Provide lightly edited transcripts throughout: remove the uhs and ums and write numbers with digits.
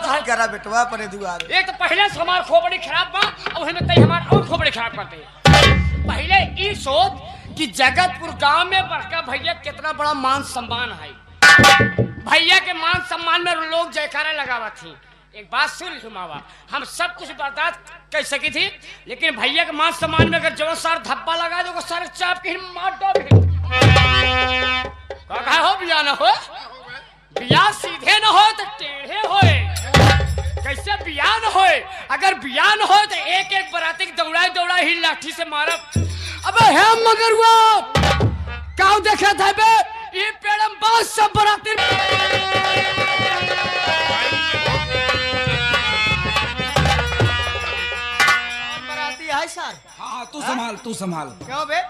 था करा बेटवा अपने दुआर। एक तो पहले से हमार खोपड़ी खराब बा, अब हमें तई हमार और खोपड़ी खराब करते। पहले ई सोच कि जगतपुर गांव में बड़का भैया कितना बड़ा मान सम्मान है। भैया के मान सम्मान में लोग जयकारा लगावा थी। एक बात सुन लो मावा, हम सब कुछ बर्दाश्त कर सकी थी, लेकिन भैया के मान सम्मान में अगर जो सार धब्बा लगा दो सारे चाप के मार दो। कहा हो बिया न हो, बिया सीधे न हो तो टेढ़े होए। कैसे बिया न होए, अगर बिया न हो तो एक एक बराती दौड़ा ही लाठी से मारब। अबे है मगर वो काऊ देखा था बे, ये पेड़म बास सब बराती बराती है सर। हाँ तू संभाल क्यों बे,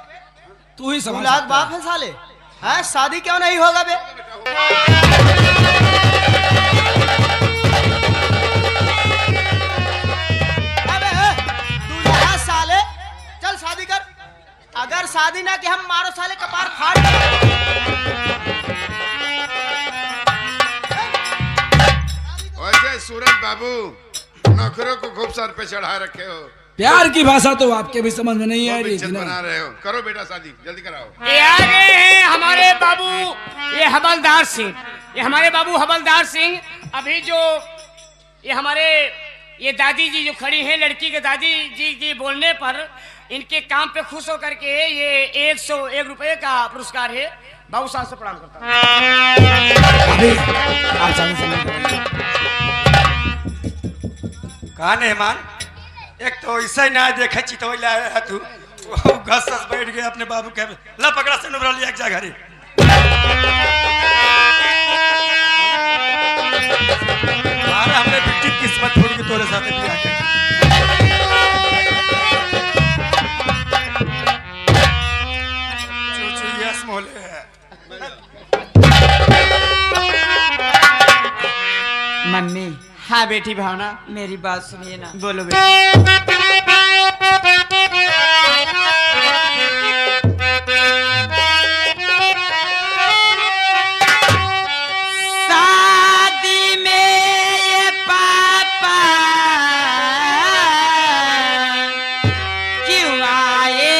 तू ही संभाल। लाख बाप है साले, है शादी क्यों नहीं होगा बे? अबे दूल्हा साले चल शादी कर, अगर शादी ना कि हम मारो साले कपार फाड़। वैसे सूरज बाबू नौकरों को खूब सर पे चढ़ा रखे हो। प्यार की भाषा तो आपके भी समझ में नहीं आ रही थी ना। बना रहे हो, करो बेटा शादी जल्दी कराओ। ये आ गए हैं हमारे बाबू, ये हवलदार सिंह, ये हमारे बाबू हवलदार सिंह। अभी जो ये हमारे ये दादी जी जो खड़ी हैं, लड़की के दादी जी की बोलने पर इनके काम पे खुश होकर के ये 101 रुपए का पुरस्कार है। बाबू साहब से प्रणाम करता हूँ। कहा मेहमान, एक तो ऐसा ही ना देखे चितो लाया तू घस बैठ गए अपने बाबू के ला पकड़ा से नुबरा लिया जा घरे। हमने बिट्टी किस्मत थोड़ी के तोरे साथ बियाह कर। यस मोले मम्मी। हाँ बेटी भावना, मेरी बात सुनिए ना। बोलो बेटी। शादी में ये पापा क्यों आए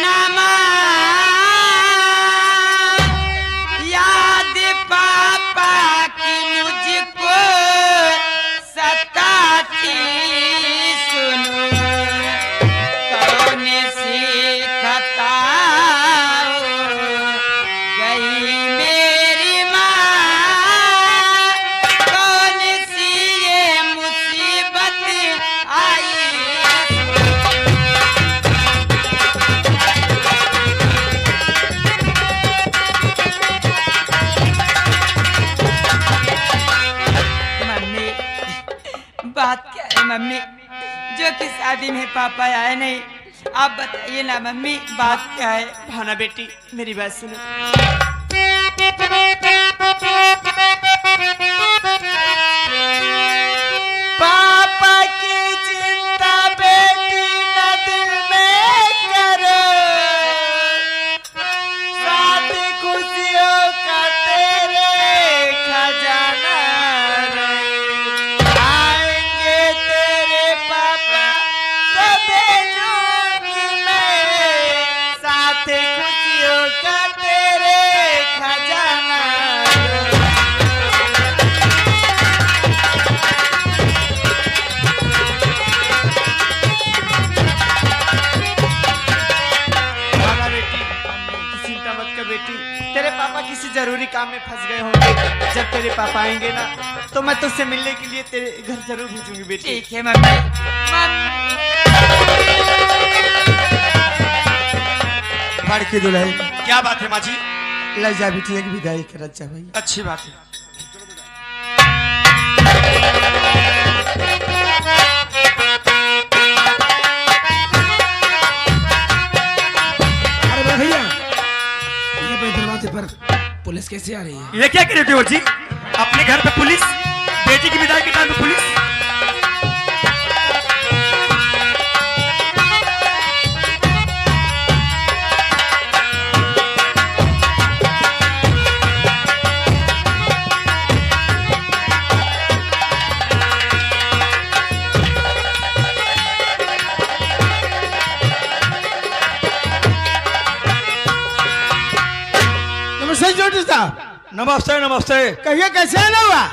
नमा, याद पापा की मुझको सताती सुनो, कौन सी खता गई मेरी माँ, कौन सी ये मुसीबत आई। मम्मी बात क्या है मम्मी, जो कि शादी में पापा आए नहीं, आप बताइए ना मम्मी बात क्या है। भावना बेटी मेरी बात सुनो। पापा की चिंता बेटी न दिल में करो, शादी खुशियों का तेरे खजाना रहे। आएंगे तेरे पापा तो भेजूंगी मैं, साथ खुशियों का तेरे खजाना रहे। भावना बेटी तू चिंता मत कर बेटी, तेरे पापा किसी जरूरी काम में फंस गए होंगे। जब तेरे पापा आएंगे ना तो मैं तुझसे मिलने के लिए तेरे घर जरूर भेजूंगी बेटी। ठीक है मम्मी। बड़की दुल्हन क्या बात है माँ जी? ले जा बेटी, एक विदाई करत जा भाई। अच्छी बात है। अरे भैया, ये पे दरवाजे पर पुलिस कैसे आ रही है? ये क्या करे देवर जी, अपने घर पे पुलिस, बेटी की विदाई के टाइम पे पुलिस। साहब। नमस्ते नमस्ते। कहिए कैसे आना हुआ?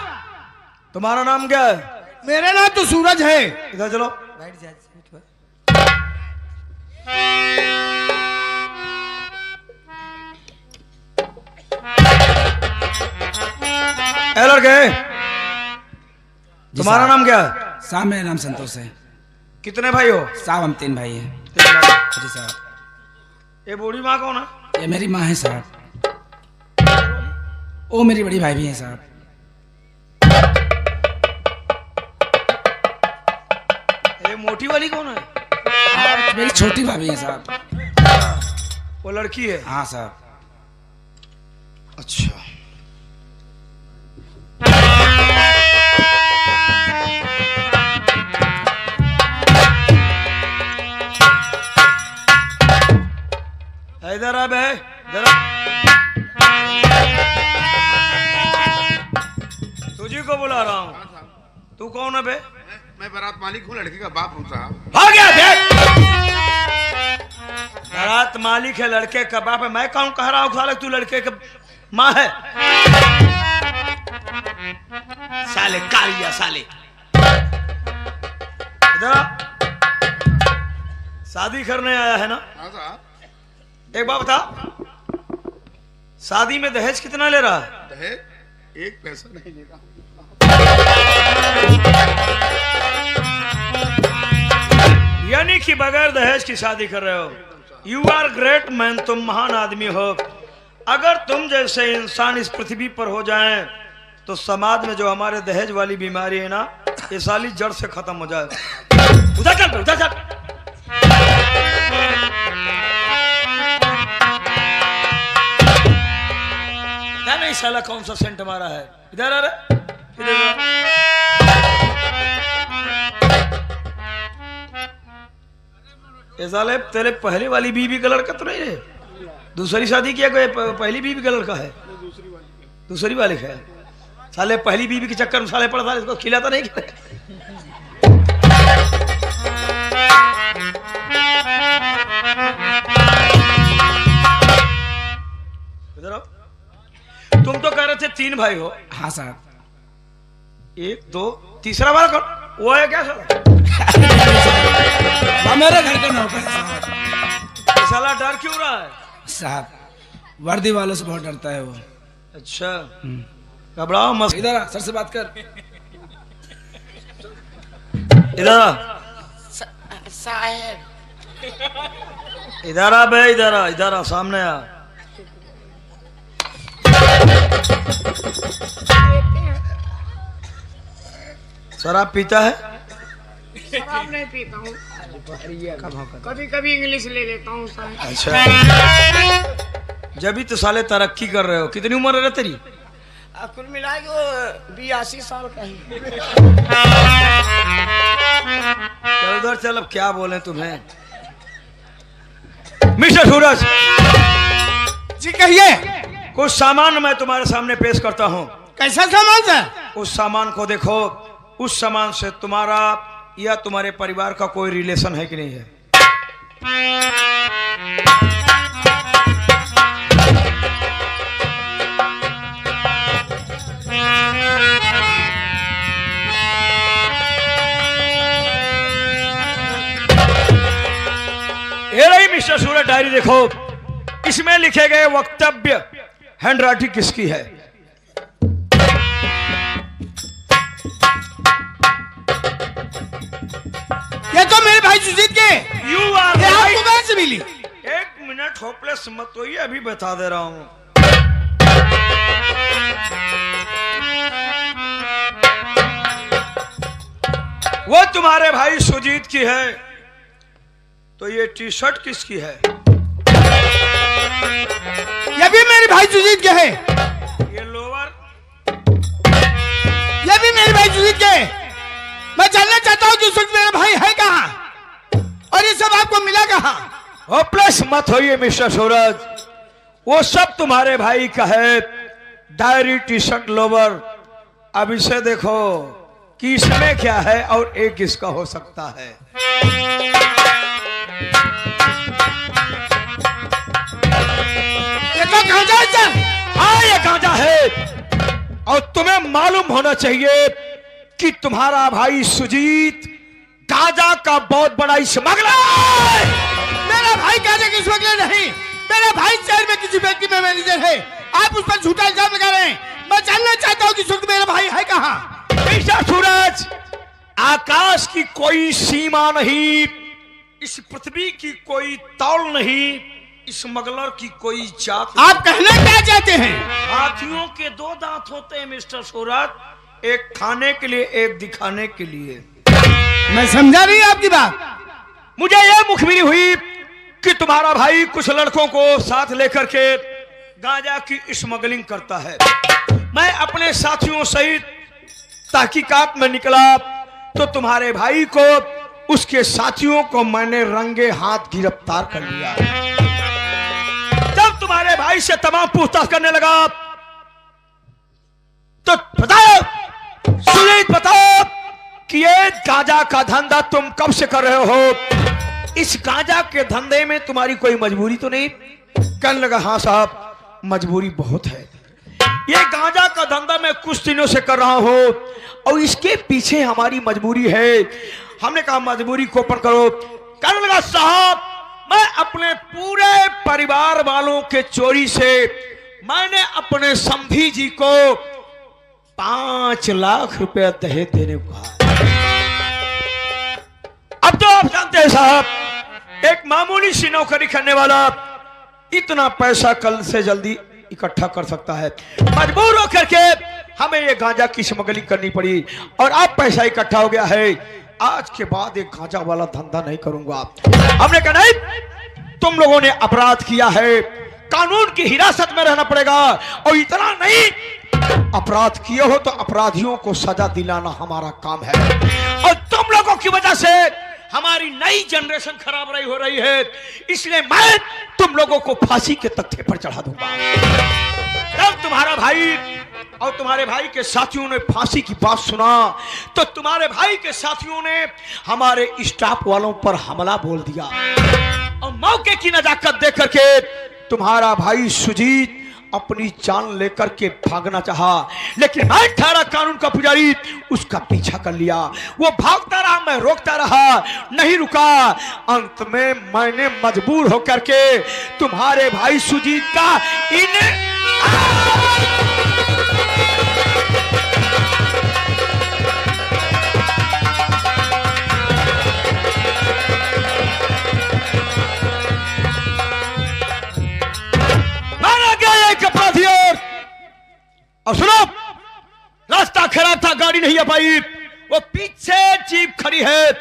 तुम्हारा नाम क्या है? मेरा नाम तो सूरज है। इधर चलो। ए लड़के, तुम्हारा नाम क्या है? साहब मेरा नाम संतोष है। कितने भाई हो? साहब हम 3 भाई हैं। जी साहब। ये बूढ़ी माँ कौन है? ये मेरी माँ है साहब। वो मेरी बड़ी भाई भी है साहब। ये मोटी वाली कौन है? मेरी छोटी भाभी है साहब। वो लड़की है? हाँ साहब। अच्छा। इधर आ बे, इधर आ। तुझी को बुला रहा हूँ। तू कौन है बे? मैं बारात मालिक हूँ, लड़की का बाप हूँ साहब। हो गया देख। बारात मालिक है, लड़के का बाप है। मैं कौन कह रहा हूँ साले तू लड़के का माँ है? साले कालिया साले। इधर आ। शादी करने आया है ना? हाँ साहब। एक बात बता, शादी में दहेज कितना ले रहा है? दहेज 1 पैसा नहीं लेगा। यानी कि बगैर दहेज की शादी कर रहे हो। यू आर ग्रेट मैन, तुम महान आदमी हो। अगर तुम जैसे इंसान इस पृथ्वी पर हो जाएं तो समाज में जो हमारे दहेज वाली बीमारी है ना, ये साली जड़ से खत्म हो जाए। उधर चल, उधर चल। नहीं साला कौन सा सेंट मारा है? इधर आ रहा। ये साले तेरे पहले वाली बीवी का लड़का तो नहीं है? दूसरी शादी किया कोई? पहली बीवी का लड़का है? दूसरी वाली है। साले पहली बीवी के चक्कर में साले पड़ा था, इसको खिलाता नहीं खिलाता। इधर आओ। तुम तो कह रहे थे 3 भाई हो। हाँ साहब। 1 2 तीसरा वाला कौन? वो है क्या साला? वो मेरे घर का नौकर है साहब। ये साला डर क्यों रहा है? साहब वर्दी वालों से बहुत डरता है वो। अच्छा, घबराओ मत। इधर आ, सर से बात कर। इधर आ। साहब इधर आ बे, इधर आ, इधर आ, सामने आ। शराब पीता है? शराब नहीं पीता हूँ, कभी कभी इंग्लिश ले लेता हूँ साहब। अच्छा, जब भी तो साले तरक्की कर रहे हो। कितनी उम्र है तेरी? कुल मिला के 82 साल का ही। चल उधर चल, अब क्या बोले तुम्हें। मिस्टर सूरज जी कहिए। कुछ सामान मैं तुम्हारे सामने पेश करता हूँ। कैसा सामान सर? उस सामान को देखो। उस सामान से तुम्हारा या तुम्हारे परिवार का कोई रिलेशन है कि नहीं है? ये रही मिस्टर सूरज डायरी, देखो। इसमें लिखे गए वक्तव्य हैंडराइटिंग किसकी है? ये तो मेरे भाई सुजीत के। यू आर ये आपको कहाँ से मिली? 1 मिनट होपलेस मत होइए, अभी बता दे रहा हूं। वो तुम्हारे भाई सुजीत की है। तो ये टी शर्ट किसकी है? ये भी मेरे भाई सुजीत के है। ये लोअर? ये भी मेरे भाई सुजीत के है। मैं जानना चाहता हूँ कि उस वक्त मेरा भाई है कहाँ और ये सब आपको मिला कहाँ? होपलेस मत होइए मिस्टर सूरज, वो सब तुम्हारे भाई का है। Diary, T shirt, lower. अब इसे देखो कि इसमें क्या है और एक किसका हो सकता है। ये तो कहाँ जाए सर? हाँ ये गांजा है और तुम्हें मालूम होना चाहिए कि तुम्हारा भाई सुजीत गांजा का बहुत बड़ा स्मगलर है। मेरा भाई गांजे की स्मगलर नहीं, मेरा भाई शहर में किसी व्यक्ति में मैनेजर है। आप उस पर झूठा इल्जाम लगा रहे हैं। मैं जानना चाहता हूँ कि इस वक्त मेरा भाई है कहाँ? ऐसा सूरज, आकाश की कोई सीमा नहीं, इस पृथ्वी की कोई तौल नहीं, स्मगलर की कोई जात। आप कहना क्या चाहते हैं? हाथियों के दो दांत होते हैं मिस्टर सूरज, एक खाने के लिए एक दिखाने के लिए। मैं समझा नहीं आपकी बात। मुझे यह मुखबिरी हुई कि तुम्हारा भाई कुछ लड़कों को साथ लेकर के गांजा की स्मगलिंग करता है। मैं अपने साथियों सहित तहकीकात में निकला तो तुम्हारे भाई को, उसके साथियों को मैंने रंगे हाथ गिरफ्तार कर लिया। जब तुम्हारे भाई से तमाम पूछताछ करने लगा तो बताओ सुजीत, बताओ कि ये गांजा का धंधा तुम कब से कर रहे हो? इस गांजा के धंधे में तुम्हारी कोई मजबूरी तो नहीं? कहने लगा हाँ साहब, मजबूरी बहुत है। ये गांजा का धंधा मैं कुछ दिनों से कर रहा हूं और इसके पीछे हमारी मजबूरी है। हमने कहा मजबूरी को ऊपर करो। कहने लगा साहब, मैं अपने पूरे परिवार वालों के चोरी से मैंने अपने समधी जी को 5 लाख रुपए दहेज देने को कहा। अब तो आप जानते हैं साहब, एक मामूली सी नौकरी करने वाला इतना पैसा कल से जल्दी इकट्ठा कर सकता है। मजबूर होकर के हमें ये गांजा की स्मगलिंग करनी पड़ी और अब पैसा इकट्ठा हो गया है। आज के बाद एक गांजा वाला धंधा नहीं करूंगा। हमने कहा नहीं, तुम लोगों ने अपराध किया है, कानून की हिरासत में रहना पड़ेगा। और इतना नहीं, अपराध किए हो तो अपराधियों को सजा दिलाना हमारा काम है। और तुम लोगों की वजह से हमारी नई जनरेशन खराब हो रही है, इसलिए मैं तुम लोगों को फांसी के तख्ते पर चढ़ा दूंगा। जब तुम्हारा भाई और तुम्हारे भाई के साथियों ने फांसी की बात सुना तो तुम्हारे भाई के साथियों ने हमारे स्टाफ वालों पर हमला बोल दिया और मौके की नजाकत देख करके तुम्हारा भाई सुजीत अपनी जान लेकर के भागना चाहा, लेकिन मैं ठहरा कानून का पुजारी, उसका पीछा कर लिया। वो भागता रहा, मैं रोकता रहा, नहीं रुका। अंत में मैंने मजबूर होकर के तुम्हारे भाई सुजीत का और सुनो, रास्ता खराब था, गाड़ी नहीं आ पाई, वो पीछे जीप खड़ी है,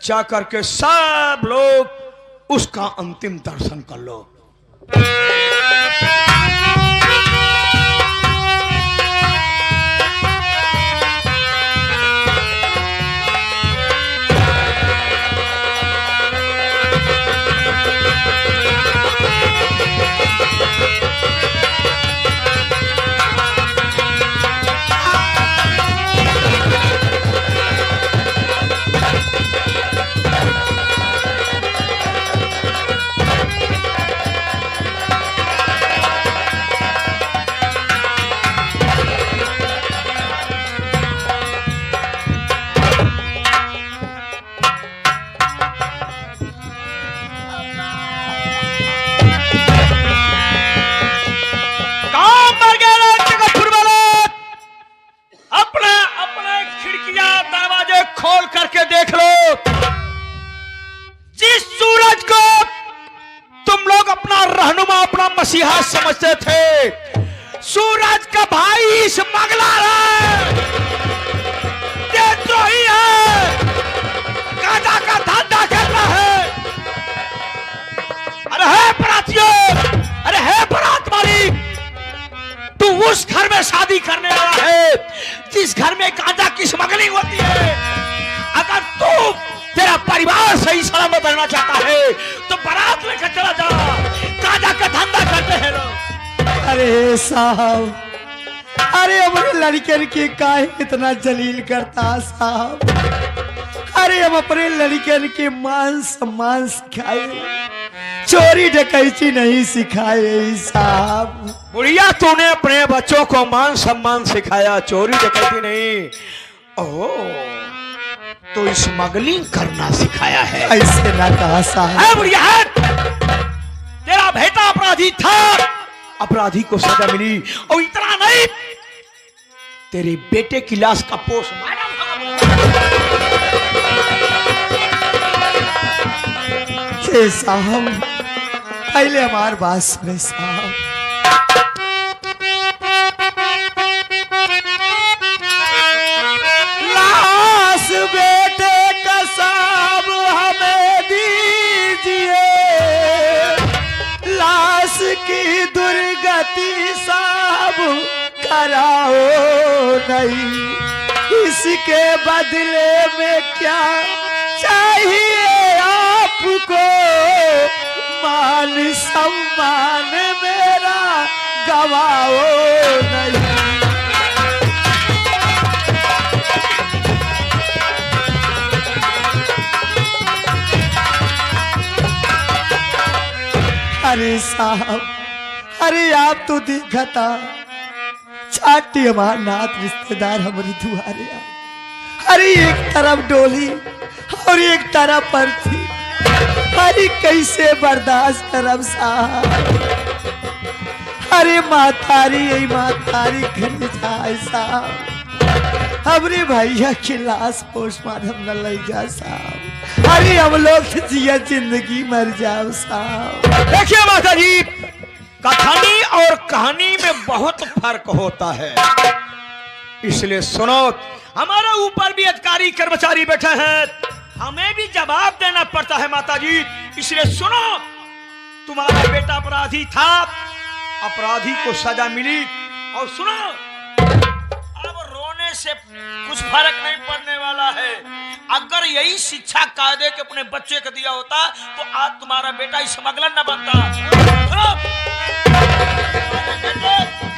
जाकर के सब लोग उसका अंतिम दर्शन कर लो। मसीहा समझते थे, सूरज का भाई स्मगलर है, देशद्रोही है, गांजा का धंधा करता है। अरे है बरातियों, अरे है बारात मालिक, तू उस घर में शादी करने वाला है जिस घर में गांजा की स्मगलिंग होती है। अगर तू तेरा परिवार सही सलामत रहना चाहता है तो बारात लेकर चला जा, गांजा का धंधा करते हैं लोग। अरे साहब, अरे हमारे लड़के के काहे इतना जलील करता साहब। अरे हम अपने लड़के के मान सम्मान सिखाए, चोरी डकैती नहीं सिखाए साहब। बुढ़िया तूने अपने बच्चों को मान सम्मान सिखाया, चोरी डकैती नहीं। ओह, तो स्मगलिंग करना सिखाया है। ऐसे ना कहा साहब। है बुढ़िया है, तेरा बेटा अपराधी था, अपराधी को सजा मिली, और इतना नहीं, तेरे बेटे की लाश का पोस्टमार्टम साहब पहले हमार बात सुने साहब। लाश बेटे का साहब हमें दीजिए, लाश की दुर्गति साहब कराओ नहीं, इसके बदले में क्या चाहिए आपको, मान सम्मान मेरा गवाओ नहीं। अरे साहब, अरे आप तो देखता चाटी हमार नाथ रिश्तेदार हमारी दुआरे आ। अरे एक तरफ डोली और एक तरफ अर्थी, अरे कैसे बर्दाश्त करब साहब। अरे मातारी यही मातारी घर जाए साहब, हमरे भैया की लाश पोस्टमार्टम न ले जा साहब। अरे हम लोग जिया जिंदगी मर जाओ साहब। देखिए माता जी, कहानी और कहानी में बहुत फर्क होता है, इसलिए सुनो। हमारे ऊपर भी अधिकारी कर्मचारी बैठे हैं, हमें भी जवाब देना पड़ता है माता जी, इसलिए सुनो। तुम्हारा बेटा अपराधी था, अपराधी को सजा मिली, और सुनो, अब रोने से कुछ फर्क नहीं पड़ने वाला है। अगर यही शिक्षा कायदे के अपने बच्चे को दिया होता तो आज तुम्हारा बेटा स्मगलर न बनता।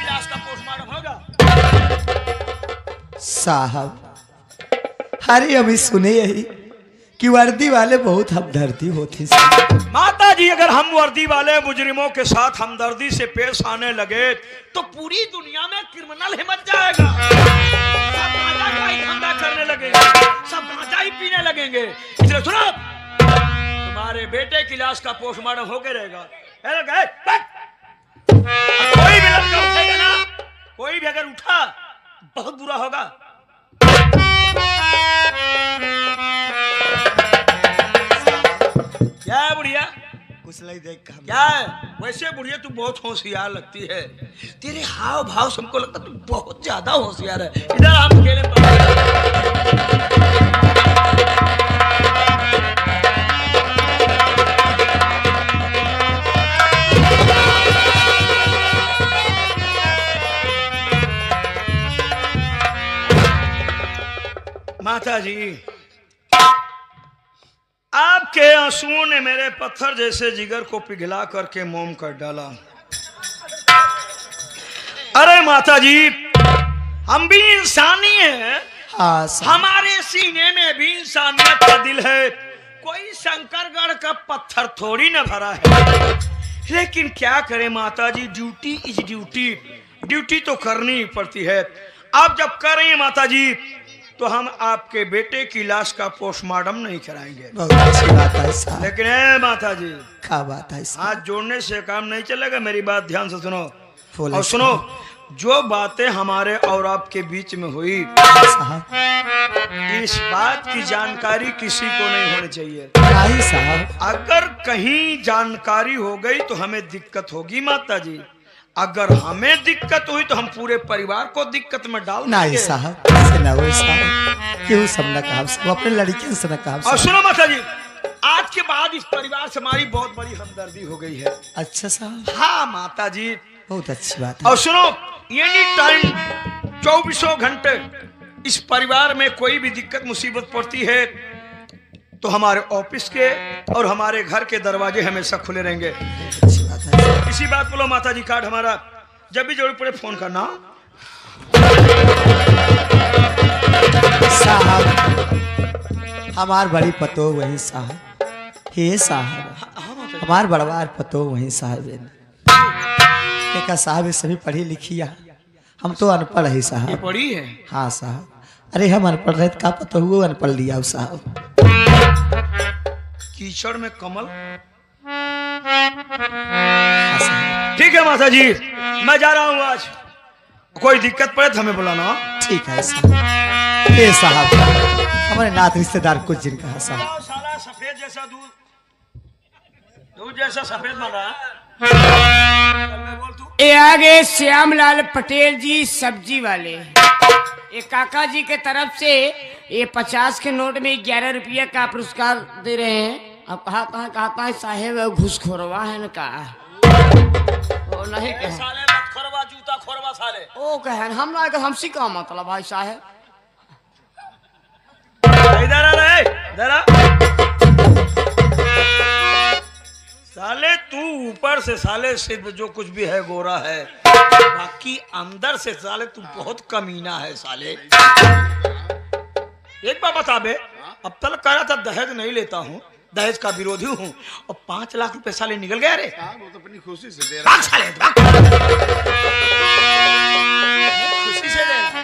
लाश का पोस्टमार्टम होगा साहब। अरे अभी सुने यही कि वर्दी वाले बहुत हमदर्दी होती साहब। माता जी, अगर हम वर्दी वाले मुजरिमों के साथ हमदर्दी से पेश आने लगे तो पूरी दुनिया में क्रिमिनल हिम्मत जाएगा, सब गांजा का ही धंधा करने लगेंगे, सब गांजा ही पीने लगेंगे। इसलिए सुनो, तुम्हारे बेटे की लाश का पोस्टमार्टम होके रहेगा। कोई भी लड़का उठेगा ना, कोई भी अगर उठा बहुत बुरा होगा। क्या है बुढ़िया, कुछ नहीं देख कर क्या है? वैसे बुढ़िया तू बहुत होशियार लगती है, तेरे हाव भाव से हमको लगता तू बहुत ज्यादा होशियार है। इधर हम खेले माता जी, आपके आंसुओं ने मेरे पत्थर जैसे जिगर को पिघला करके मोम कर डाला। अरे माता जी, हम भी इंसानी हैं, हाँ साहब। हमारे सीने में भी इंसानियत का दिल है, कोई शंकरगढ़ का पत्थर थोड़ी न भरा है। लेकिन क्या करें माता जी, ड्यूटी इज ड्यूटी, ड्यूटी तो करनी ही पड़ती है। आप जब कर रही हैं माता जी, तो हम आपके बेटे की लाश का पोस्टमार्टम नहीं कराएंगे। बहुत अच्छी बात है साहब। लेकिन है माता जी, क्या बात है साहब? हाथ जोड़ने से काम नहीं चलेगा, मेरी बात ध्यान से सुनो। बोले और सुनो, जो बातें हमारे और आपके बीच में हुई, साहब। इस बात की जानकारी किसी को नहीं होनी चाहिए। नहीं साहब। अगर कहीं जानकारी हो गई तो हमें दिक्कत होगी माता जी, अगर हमें दिक्कत हुई तो हम पूरे परिवार को दिक्कत में डाल देंगे। नहीं साहब, ऐसे ना हो साहब, क्यों सब न कहा सब अपने लड़कियों से न कहा। और सुनो माता जी, आज के बाद इस परिवार से हमारी बहुत बड़ी हमदर्दी हो गई है। अच्छा साहब, हाँ माता जी, बहुत अच्छी बात है। और सुनो, एनी टाइम 24 घंटे इस परिवार में कोई भी दिक्कत मुसीबत पड़ती है तो हमारे ऑफिस के और हमारे घर के दरवाजे हमेशा खुले रहेंगे। अच्छी बात है। इसी बात बोलो माता जी, कार्ड हमारा, जब भी जरूरत पड़े फोन करना। साहब, हमार बड़ी पतो वही साहब। हे साहब, हमार बड़वार पतो वहीं साहब देखा साहब सभी पढ़ी लिखी हम तो अनपढ़ है ये साहब। पढ़ी है। हाँ साहब, अरे हम अनपढ़ रहे का पता हुआ अनपढ़ लिया साहब। कीचड़ में कमल। हाँ साहब, ठीक है माता जी, मैं जा रहा हूँ आज। कोई दिक्कत पड़े तो हमें बुलाना। ठीक है साहब। ये साहब हमारे नाथ रिश्तेदार कुछ जिनका है साहब। साला सफेद जैसा दूध, दूध जैसा सफेद बन रहा है। बोल तू। ये आगे श्यामलाल पटेल जी सब्जी वाले, ये काका जी के तरफ से ये 50 के नोट में 11 रुपया का पुरस्कार दे रहे हैं। अब कहता है साहेब घूसखोरवा है न कहा वो नहीं कहे। साले मत खोरवा, जूता खोरवा साले। ओ कहे हम ना हमसी का मतलब भाई साहेब। इधर आ रहे, इधर आ। साले तू ऊपर से साले सिर्फ जो कुछ भी है गोरा है, बाकी अंदर से साले तू बहुत कमीना है साले। एक बात बता बे, अब तक कह रहा था दहेज नहीं लेता हूँ, दहेज का विरोधी हूँ, और 5 लाख रुपए साले निकल गया रे। वो तो अपनी खुशी से दे भाग रहा साले, भाग। खुशी से दे रहा है।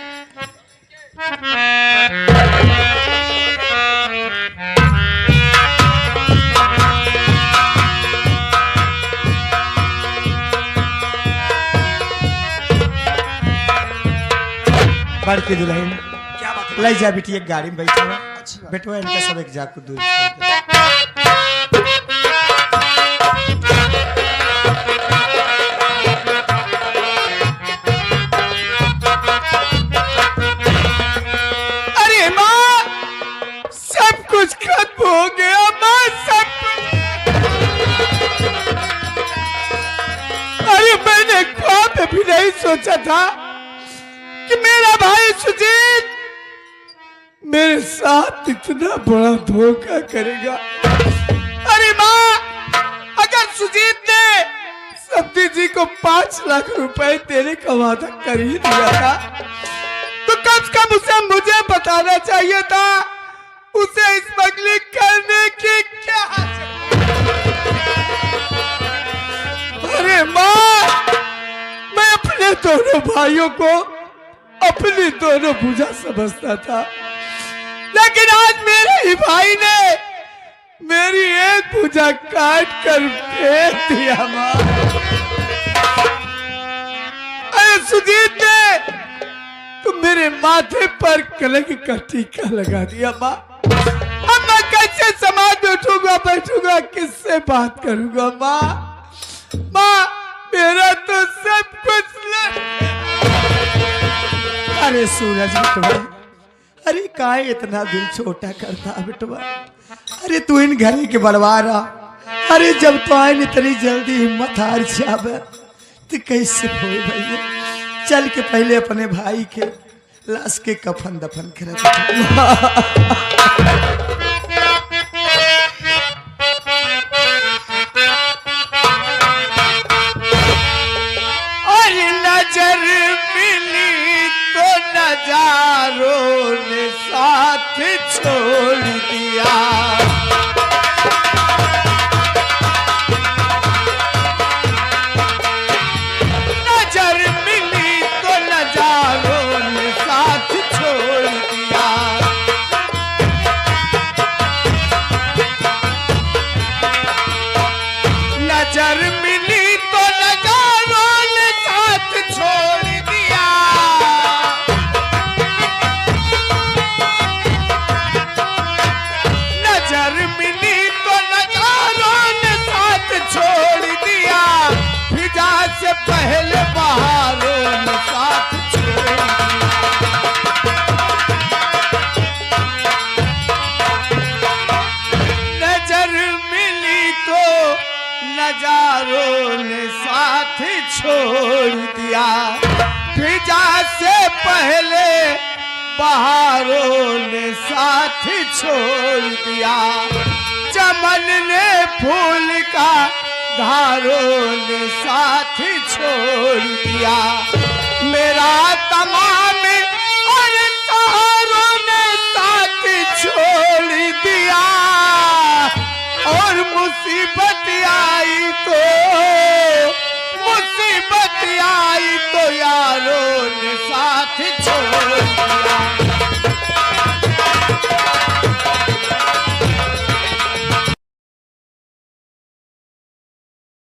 बड़ की दुल्हन क्या बात है? ले जा बेटी, एक गाड़ी में बैठा हुआ बेटवा इनका सब एक जाकू दूर छोड़ दे। अरे माँ, सब कुछ खत्म हो गया माँ, सब अरे मैंने ख्वाब में भी नहीं सोचा था कि मेरा भाई सुजीत मेरे साथ इतना बड़ा धोखा करेगा। अरे माँ, अगर सुजीत ने सब्जी जी को 5 लाख रुपए देने का वादा कर ही दिया था तो कम से कम उसे मुझे बताना चाहिए था उसे स्मगलिंग करने की क्या। अरे माँ, मैं अपने दोनों भाइयों को अपनी दोनों भुजा समझता था, लेकिन आज मेरे ही भाई ने मेरी एक भुजा काट कर फेंक दिया माँ। अरे सुजीत ने तुम मेरे माथे पर कलंक का टीका लगा दिया माँ। अब मैं कैसे समाज में बैठूंगा किससे बात करूंगा माँ। माँ, मेरा तो सब कुछ अरे सूरज बेटवा, अरे काहे इतना दिल छोटा करता बेटवा। अरे तू इन घरे के बड़वारा, अरे जब तो आए इतनी जल्दी हिम्मत हार जावे तो कैसे होए भैया। चल के पहले अपने भाई के लाश के कफन दफन कर। नजर मिली तो नजारों ने साथ छोड़ दिया। नजर मिली तो नजारों ने साथ छोड़ दिया। नजर मिली तो नजारों ने साथ छोड़ दिया। नजर मिली तो नजारों ने साथ छोड़ दिया। फिजा से पहले बहारों ने साथ छोड़ दिया। नजर मिली तो नजारों ने साथ छोड़ दिया। फिजा से पहले बहारों ने साथ छोड़ दिया। चमन ने फूल का धारों ने साथ छोड़ दिया। मेरा तमाम और सहारों ने साथ छोड़ दिया। और मुझ मुसीबत आई तो यारों ने साथ छोड़ दिया।